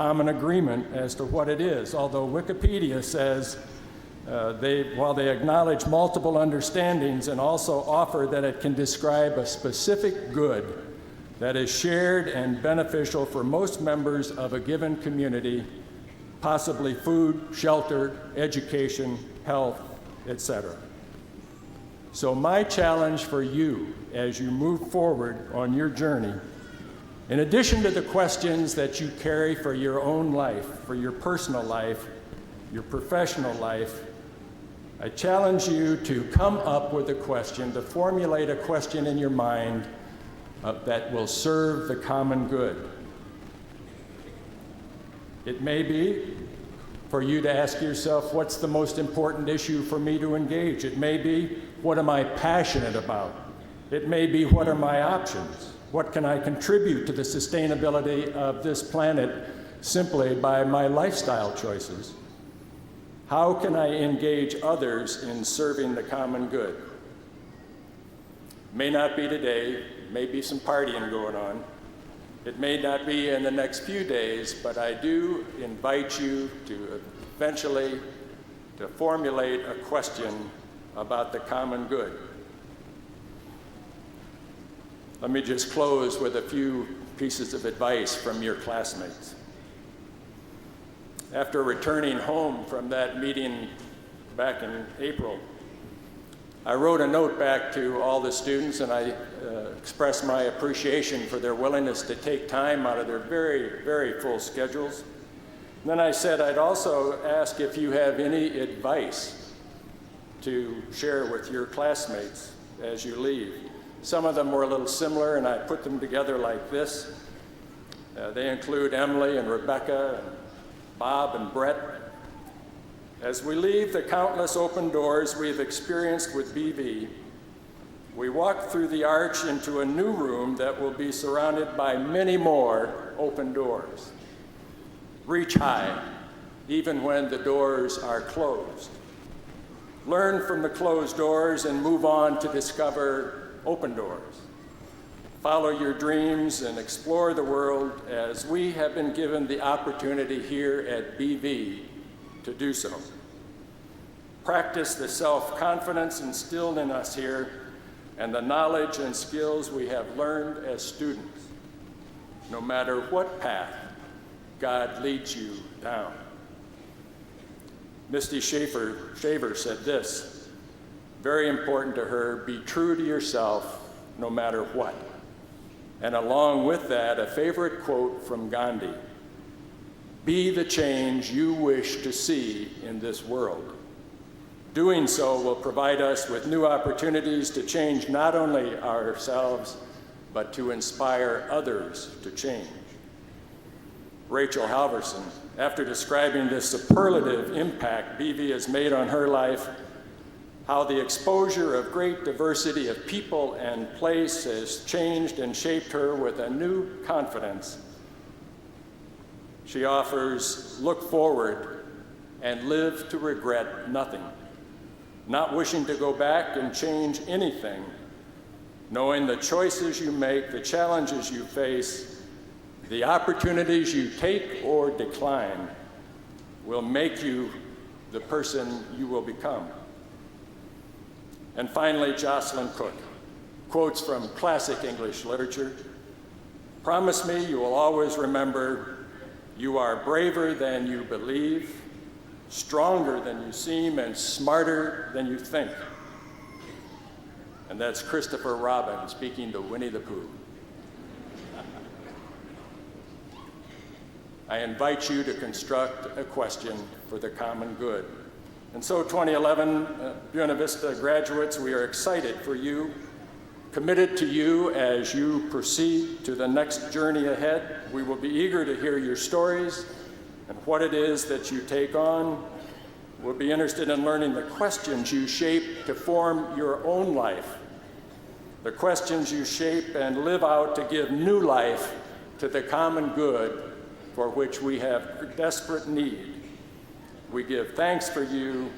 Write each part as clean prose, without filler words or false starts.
common agreement as to what it is, although Wikipedia says while they acknowledge multiple understandings and also offer that it can describe a specific good that is shared and beneficial for most members of a given community, possibly food, shelter, education, health, etc. So my challenge for you as you move forward on your journey, in addition to the questions that you carry for your own life, for your personal life, your professional life, I challenge you to come up with a question, to formulate a question in your mind that will serve the common good. It may be for you to ask yourself, what's the most important issue for me to engage? It may be, what am I passionate about? It may be, what are my options? What can I contribute to the sustainability of this planet simply by my lifestyle choices? How can I engage others in serving the common good? May not be today, may be some partying going on. It may not be in the next few days, but I do invite you to eventually to formulate a question about the common good. Let me just close with a few pieces of advice from your classmates. After returning home from that meeting back in April, I wrote a note back to all the students, and I expressed my appreciation for their willingness to take time out of their very, very full schedules. And then I said I'd also ask if you have any advice to share with your classmates as you leave. Some of them were a little similar, and I put them together like this. They include Emily and Rebecca, and Bob and Brett. As we leave the countless open doors we've experienced with BV, we walk through the arch into a new room that will be surrounded by many more open doors. Reach high, even when the doors are closed. Learn from the closed doors and move on to discover open doors. Follow your dreams and explore the world as we have been given the opportunity here at BV to do so. Practice the self-confidence instilled in us here and the knowledge and skills we have learned as students, no matter what path God leads you down. Misty Shaver said this, very important to her, be true to yourself no matter what. And along with that, a favorite quote from Gandhi, be the change you wish to see in this world. Doing so will provide us with new opportunities to change not only ourselves, but to inspire others to change. Rachel Halverson, after describing the superlative impact BV has made on her life, how the exposure of great diversity of people and place has changed and shaped her with a new confidence. She offers, look forward and live to regret nothing, not wishing to go back and change anything, knowing the choices you make, the challenges you face, the opportunities you take or decline will make you the person you will become. And finally, Jocelyn Cook, quotes from classic English literature. Promise me you will always remember, you are braver than you believe, stronger than you seem, and smarter than you think. And that's Christopher Robin speaking to Winnie the Pooh. I invite you to construct a question for the common good. And so 2011 Buena Vista graduates, we are excited for you, committed to you as you proceed to the next journey ahead. We will be eager to hear your stories and what it is that you take on. We'll be interested in learning the questions you shape to form your own life, the questions you shape and live out to give new life to the common good for which we have desperate need. We give thanks for you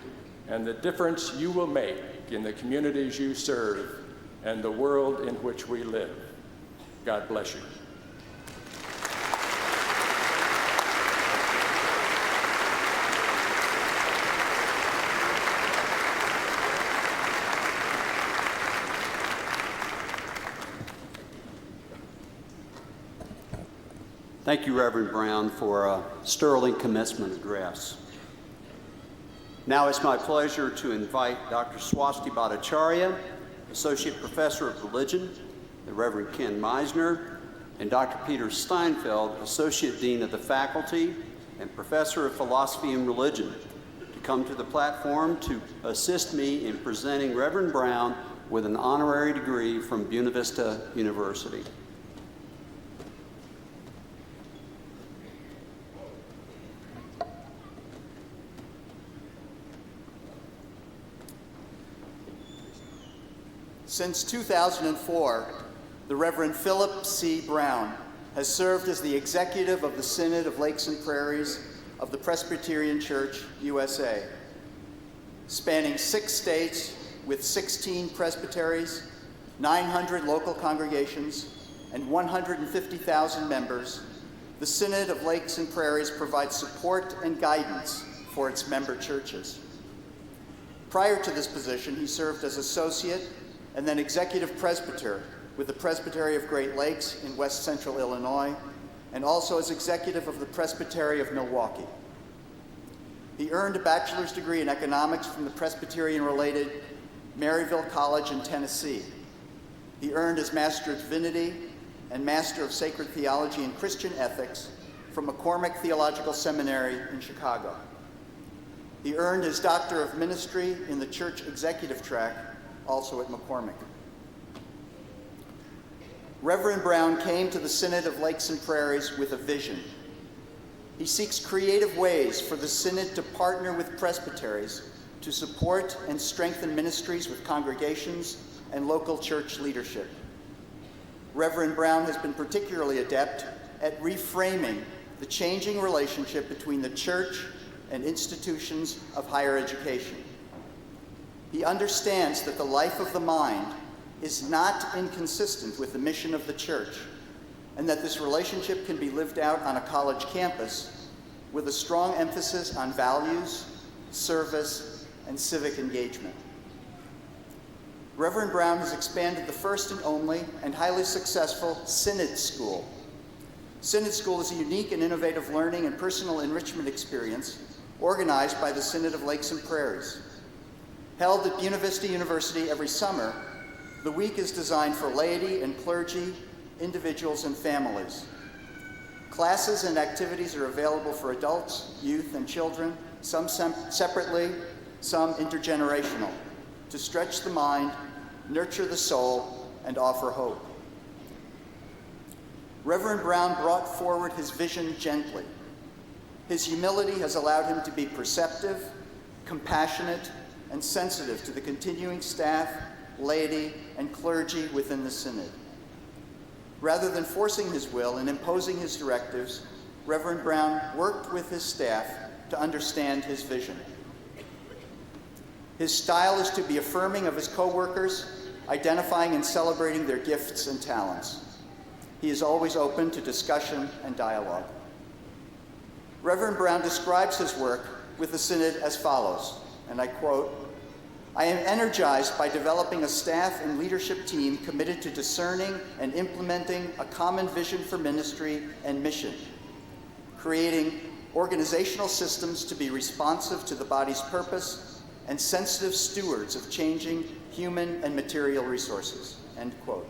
and the difference you will make in the communities you serve and the world in which we live. God bless you. Thank you, Reverend Brown, for a sterling commencement address. Now it's my pleasure to invite Dr. Swasti Bhattacharya, Associate Professor of Religion, the Reverend Ken Meisner, and Dr. Peter Steinfeld, Associate Dean of the Faculty and Professor of Philosophy and Religion, to come to the platform to assist me in presenting Reverend Brown with an honorary degree from Buena Vista University. Since 2004, the Reverend Philip C. Brown has served as the executive of the Synod of Lakes and Prairies of the Presbyterian Church, USA, spanning 6 states with 16 presbyteries, 900 local congregations, and 150,000 members. The Synod of Lakes and Prairies provides support and guidance for its member churches. Prior to this position, he served as associate and then executive presbyter with the Presbytery of Great Lakes in West Central Illinois, and also as executive of the Presbytery of Milwaukee. He earned a bachelor's degree in economics from the Presbyterian-related Maryville College in Tennessee. He earned his Master of Divinity and Master of Sacred Theology and Christian Ethics from McCormick Theological Seminary in Chicago. He earned his Doctor of Ministry in the Church Executive track, also at McCormick. Reverend Brown came to the Synod of Lakes and Prairies with a vision. He seeks creative ways for the Synod to partner with presbyteries to support and strengthen ministries with congregations and local church leadership. Reverend Brown has been particularly adept at reframing the changing relationship between the church and institutions of higher education. He understands that the life of the mind is not inconsistent with the mission of the church, and that this relationship can be lived out on a college campus with a strong emphasis on values, service, and civic engagement. Reverend Brown has expanded the first and only and highly successful Synod School. Synod School is a unique and innovative learning and personal enrichment experience organized by the Synod of Lakes and Prairies. Held at Buena Vista University every summer, the week is designed for laity and clergy, individuals, and families. Classes and activities are available for adults, youth, and children, some separately, some intergenerational, to stretch the mind, nurture the soul, and offer hope. Reverend Brown brought forward his vision gently. His humility has allowed him to be perceptive, compassionate, and sensitive to the continuing staff, laity, and clergy within the Synod. Rather than forcing his will and imposing his directives, Reverend Brown worked with his staff to understand his vision. His style is to be affirming of his co-workers, identifying and celebrating their gifts and talents. He is always open to discussion and dialogue. Reverend Brown describes his work with the Synod as follows, and I quote, "I am energized by developing a staff and leadership team committed to discerning and implementing a common vision for ministry and mission, creating organizational systems to be responsive to the body's purpose and sensitive stewards of changing human and material resources," end quote.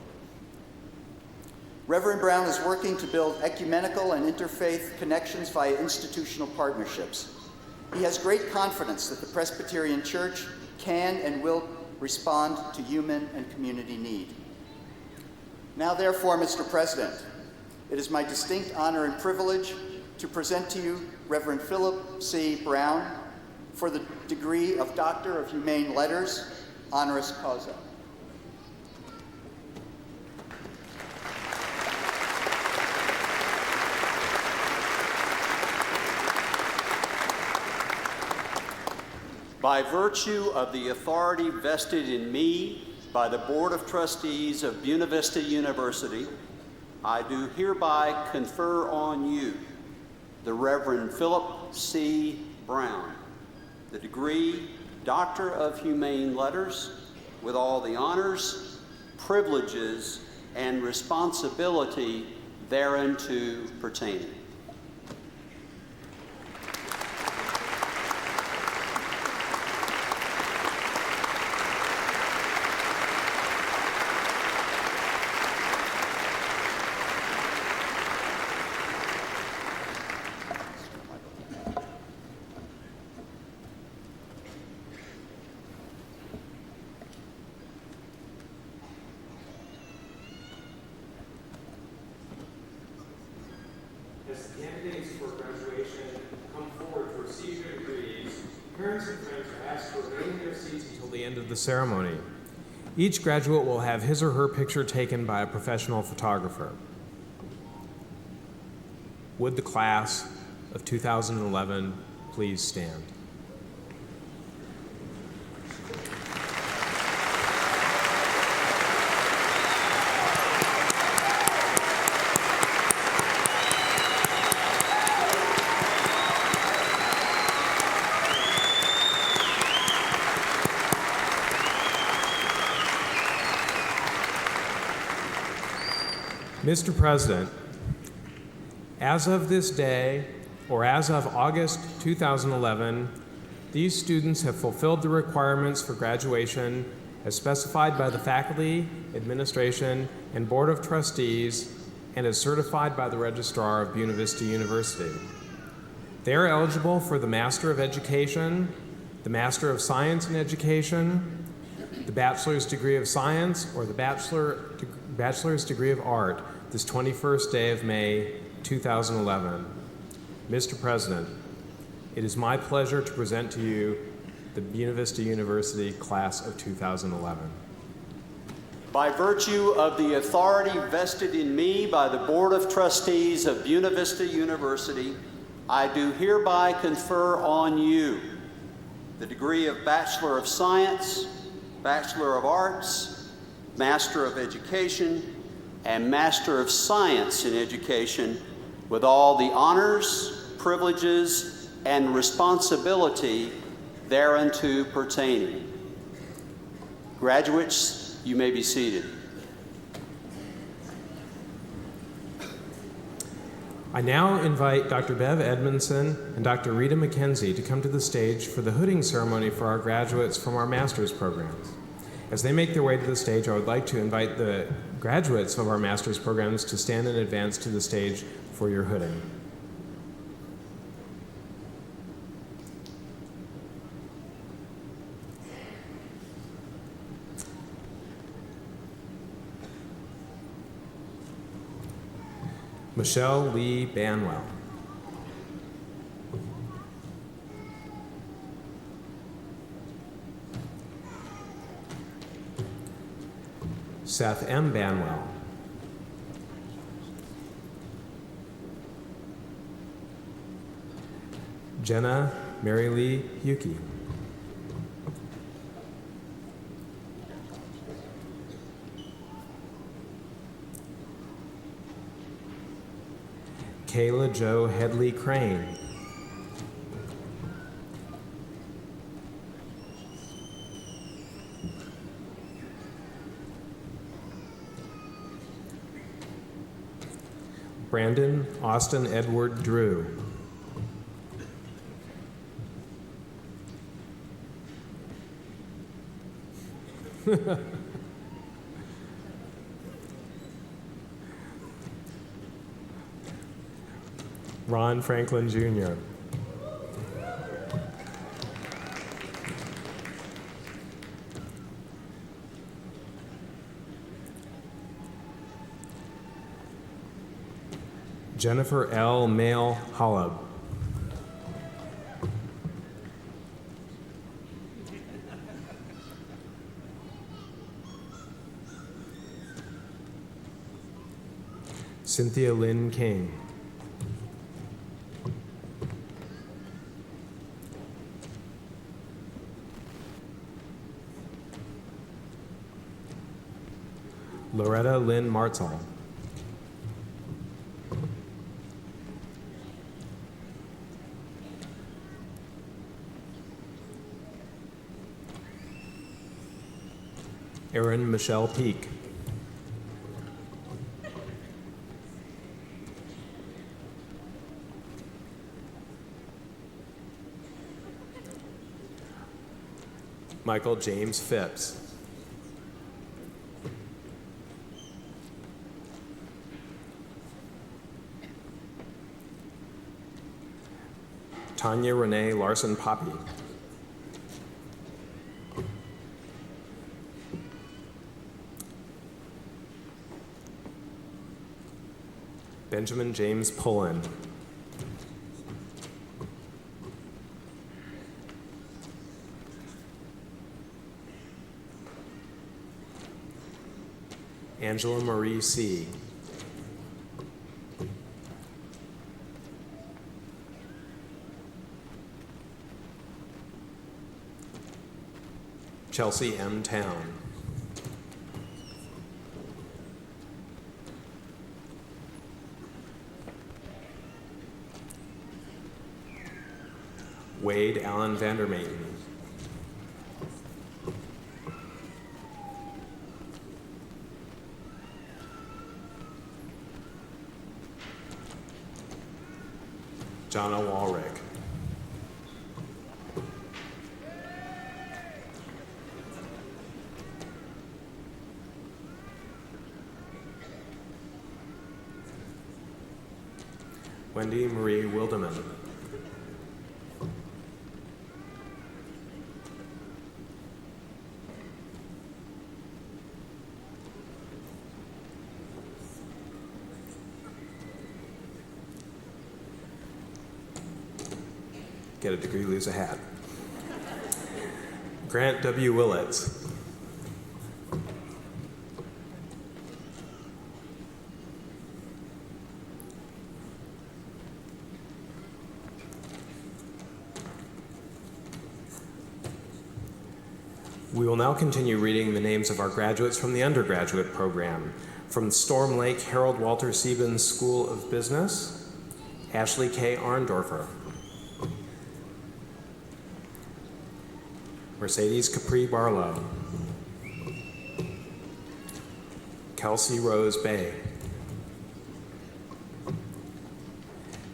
Reverend Brown is working to build ecumenical and interfaith connections via institutional partnerships. He has great confidence that the Presbyterian Church can and will respond to human and community need. Now, therefore, Mr. President, it is my distinct honor and privilege to present to you Reverend Philip C. Brown for the degree of Doctor of Humane Letters, honoris causa. By virtue of the authority vested in me by the Board of Trustees of Buena Vista University, I do hereby confer on you the Reverend Philip C. Brown, the degree Doctor of Humane Letters, with all the honors, privileges, and responsibility thereunto pertaining. As the candidates for graduation come forward to receive their degrees, parents and friends are asked to remain in their seats until the end of the ceremony. Each graduate will have his or her picture taken by a professional photographer. Would the class of 2011 please stand? Mr. President, as of this day, or as of August 2011, these students have fulfilled the requirements for graduation as specified by the faculty, administration, and Board of Trustees, and as certified by the Registrar of Buena Vista University. They are eligible for the Master of Education, the Master of Science in Education, the Bachelor's Degree of Science, or the Bachelor's Degree of Art this 21st day of May, 2011. Mr. President, it is my pleasure to present to you the Buena Vista University Class of 2011. By virtue of the authority vested in me by the Board of Trustees of Buena Vista University, I do hereby confer on you the degree of Bachelor of Science, Bachelor of Arts, Master of Education, and Master of Science in Education with all the honors, privileges, and responsibility thereunto pertaining. Graduates, you may be seated. I now invite Dr. Bev Edmondson and Dr. Rita McKenzie to come to the stage for the hooding ceremony for our graduates from our master's programs. As they make their way to the stage, I would like to invite the graduates of our master's programs to stand in advance to the stage for your hooding. Michelle Lee Banwell. Seth M. Banwell. Jenna Mary Lee Yuki. Kayla Jo Headley Crane. Brandon Austin Edward Drew. Ron Franklin Jr. Jennifer L. Mail Hollab. Cynthia Lynn King. Loretta Lynn Martzall. Erin Michelle Peak. Michael James Phipps. Tanya Renee Larson Poppy. Benjamin James Pullen. Angela Marie C. Chelsea M. Town. Wade Allen Vandermaten. Jonna Walrick. Wendy Marie Wildeman. Get a degree, lose a hat. Grant W. Willits. We will now continue reading the names of our graduates from the undergraduate program. From Storm Lake Harold Walter Siebens School of Business, Ashley K. Arndorfer. Mercedes Capri Barlow. Kelsey Rose Bay.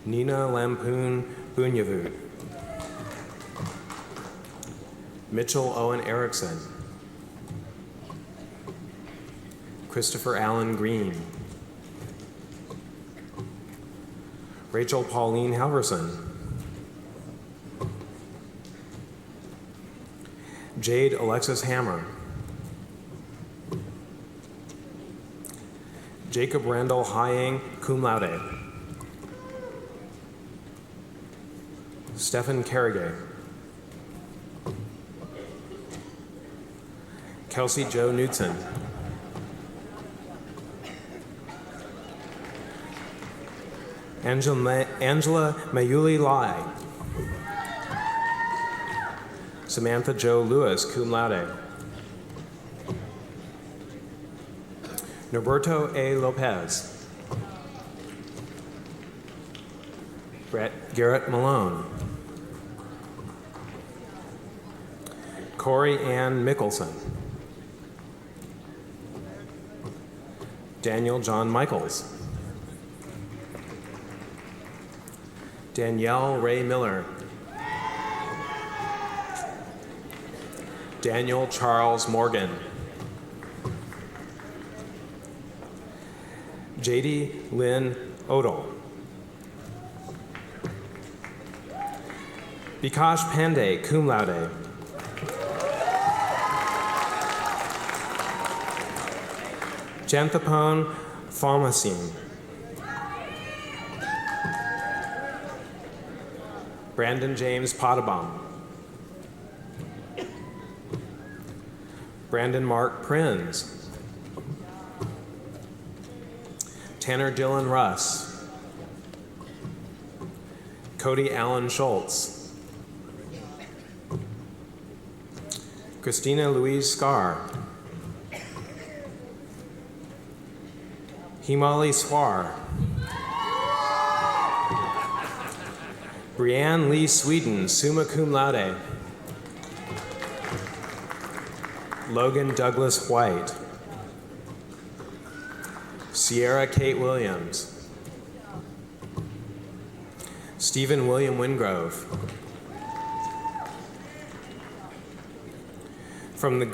Nina Lampoon Bunyavut. Mitchell Owen Erickson. Christopher Allen Green. Rachel Pauline Halverson. Jade Alexis Hammer. Jacob Randall Hying, cum laude. Stephen Carrigay. Kelsey Jo Knudsen. Angela Mayuli Lai. Samantha Jo Lewis, cum laude. Norberto A. Lopez. Garrett Malone. Corey Ann Mickelson. Daniel John Michaels. Danielle Ray Miller. Daniel Charles Morgan. JD Lynn Odell. Bikash Pandey, cum laude. Janthapone Thomasin. Brandon James Pottebaum. Brandon Mark Prinz. Tanner Dylan Russ. Cody Allen Schultz. Christina Louise Scar. Himali Swar. Brianne Lee Sweden, summa cum laude. Logan Douglas White. Sierra Kate Williams. Stephen William Wingrove. From the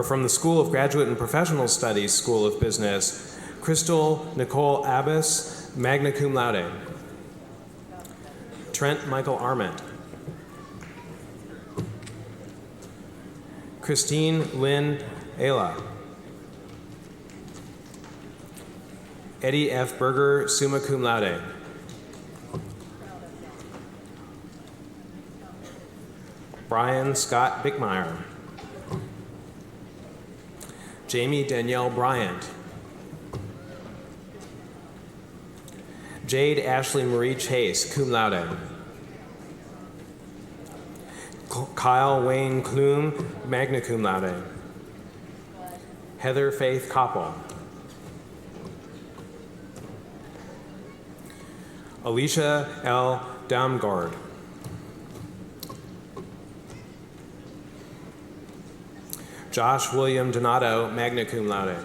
from the School of Graduate and Professional Studies School of Business, Crystal Nicole Abbas, magna cum laude. Trent Michael Arment. Christine Lynn Ayla. Eddie F. Berger, summa cum laude. Brian Scott Bickmeyer. Jamie Danielle Bryant. Jade Ashley Marie Chase, cum laude. Kyle Wayne Klum, magna cum laude. Heather Faith Koppel. Alicia L. Damgard. Josh William Donato, magna cum laude.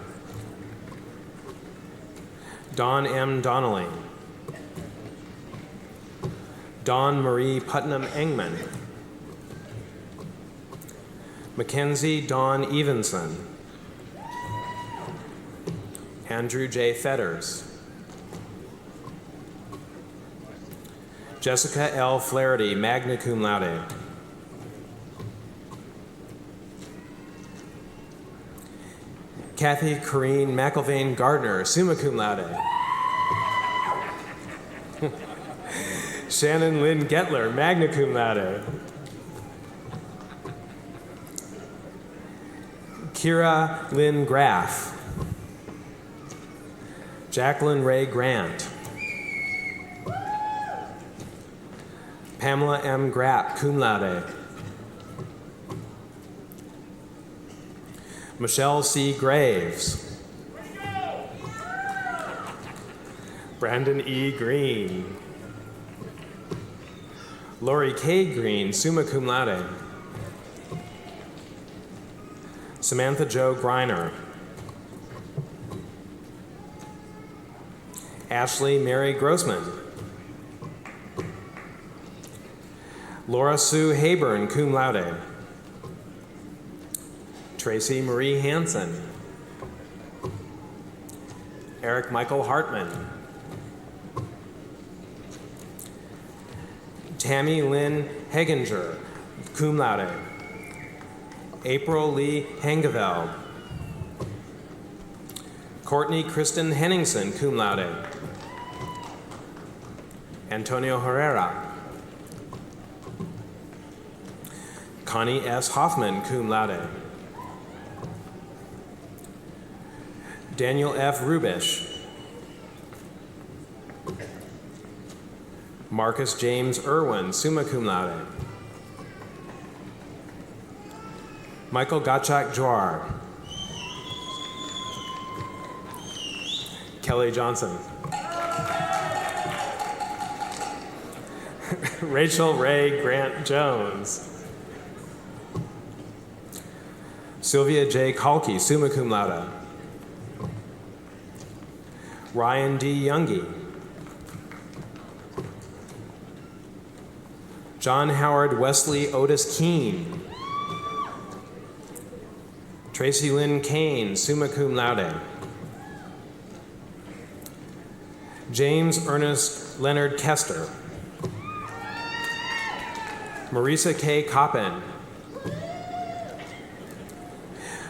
Dawn M. Donnelly. Dawn Marie Putnam Engman. Mackenzie Dawn Evenson. Andrew J. Fetters. Jessica L. Flaherty, magna cum laude. Kathy Corrine McIlvain Gardner, summa cum laude. Shannon Lynn Getler, magna cum laude. Kira Lynn Graff. Jacqueline Ray Grant. Pamela M. Grapp, cum laude. Michelle C. Graves. Brandon E. Green. Lori K. Green, summa cum laude. Samantha Jo Greiner. Ashley Mary Grossman. Laura Sue Hayburn, cum laude. Tracy Marie Hansen. Eric Michael Hartman. Tammy Lynn Heginger, cum laude. April Lee Hengeveld. Courtney Kristen Henningsen, cum laude. Antonio Herrera. Connie S. Hoffman, cum laude. Daniel F. Rubish. Marcus James Irwin, summa cum laude. Michael Gottschalk Joar. Kelly Johnson. Rachel Ray Grant Jones. Sylvia J. Kalki, summa cum laude. Ryan D. Youngie. John Howard Wesley Otis Keene. Tracy Lynn Kane, summa cum laude. James Ernest Leonard Kester. Marisa K. Coppin.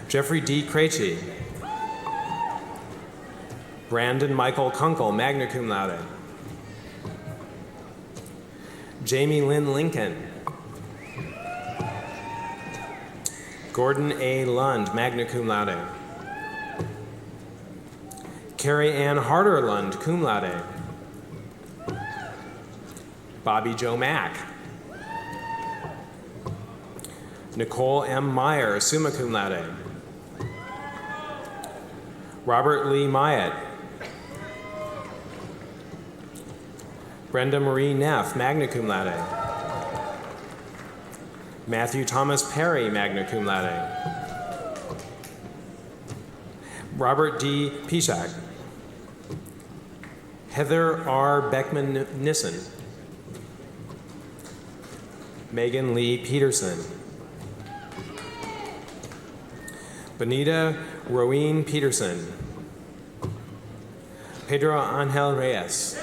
Jeffrey D. Krejci. Brandon Michael Kunkel, magna cum laude. Jamie Lynn Lincoln. Gordon A. Lund, magna cum laude. Carrie Ann Harder Lund, cum laude. Bobby Joe Mack. Nicole M. Meyer, summa cum laude. Robert Lee Myatt. Brenda Marie Neff, magna cum laude. Matthew Thomas Perry, magna cum laude. Robert D. Pishak. Heather R. Beckman Nissen. Megan Lee Peterson. Benita Rowene Peterson. Pedro Angel Reyes.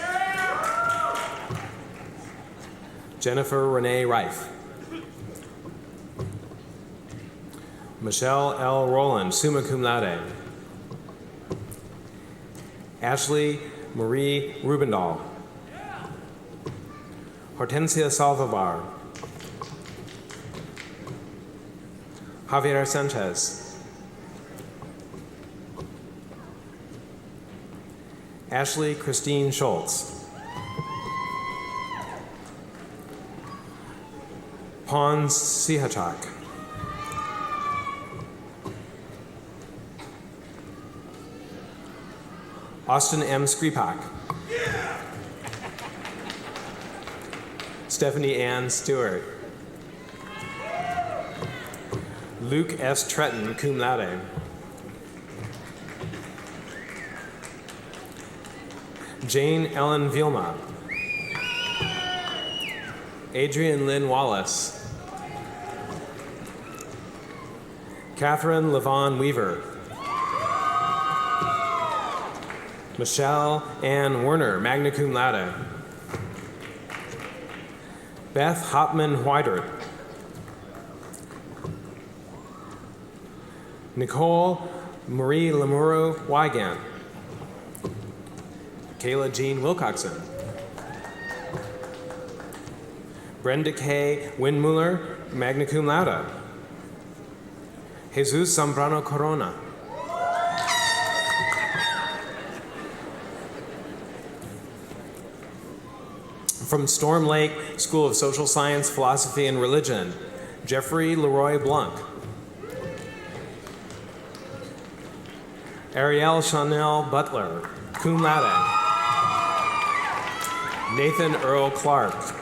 Jennifer Renee Reif. Michelle L. Rowland, summa cum laude. Ashley Marie Rubendahl. Hortensia Salvabar. Javier Sanchez. Ashley Christine Schultz. Pons Sihachak. Austin M. Skripak. Stephanie Ann Stewart. Luke S. Tretton, cum laude. Jane Ellen Vilma. Adrian Lynn Wallace. Catherine Levon Weaver. Michelle Ann Werner, magna cum laude. Beth Hopman Whitert. Nicole Marie Lamuro Wygant. Kayla Jean Wilcoxon. Brenda K. Windmuller, magna cum laude. Jesus Zambrano Corona. From Storm Lake School of Social Science, Philosophy, and Religion, Jeffrey Leroy Blanc. Ariel Chanel Butler, cum laude. Nathan Earl Clark.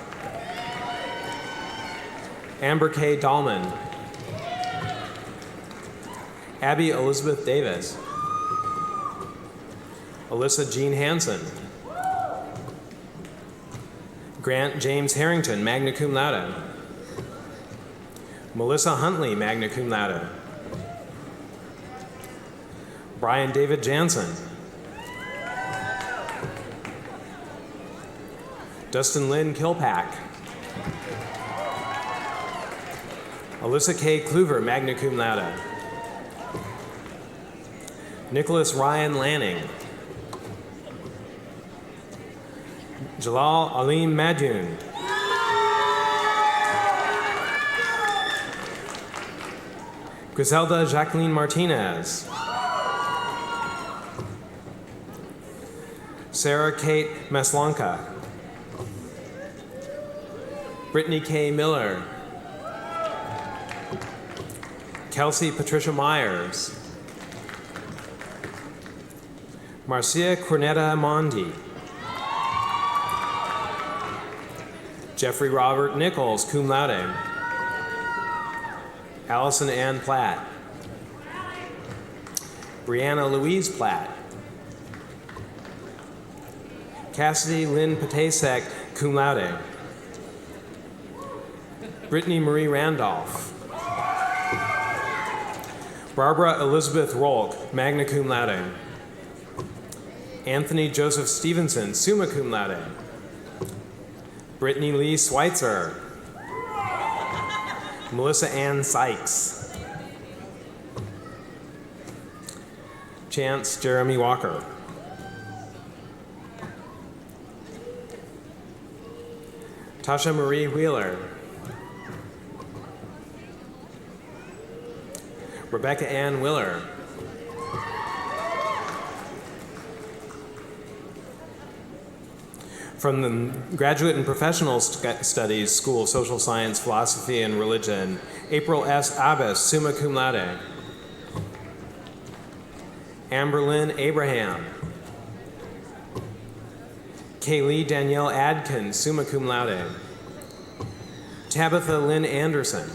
Amber K. Dahlman. Abby Elizabeth Davis. Alyssa Jean Hansen. Grant James Harrington, magna cum laude. Melissa Huntley, magna cum laude. Brian David Jansen. Dustin Lynn Kilpack. Alyssa K. Kluver, magna cum laude. Nicholas Ryan Lanning. Jalal Alim Madjoun. Griselda Jacqueline Martinez. Sarah Kate Maslanka. Brittany K. Miller. Kelsey Patricia Myers. Marcia Cornetta Mondi. Jeffrey Robert Nichols, cum laude. Allison Ann Platt. Brianna Louise Platt. Cassidy Lynn Patasek, cum laude. Brittany Marie Randolph. Barbara Elizabeth Rolk, magna cum laude. Anthony Joseph Stevenson, summa cum laude. Brittany Lee Schweitzer. Melissa Ann Sykes. Chance Jeremy Walker. Tasha Marie Wheeler. Rebecca Ann Willer. From the Graduate and Professional Studies School of Social Science, Philosophy, and Religion, April S. Abbas, summa cum laude. Amber Lynn Abraham. Kaylee Danielle Adkins, summa cum laude. Tabitha Lynn Anderson.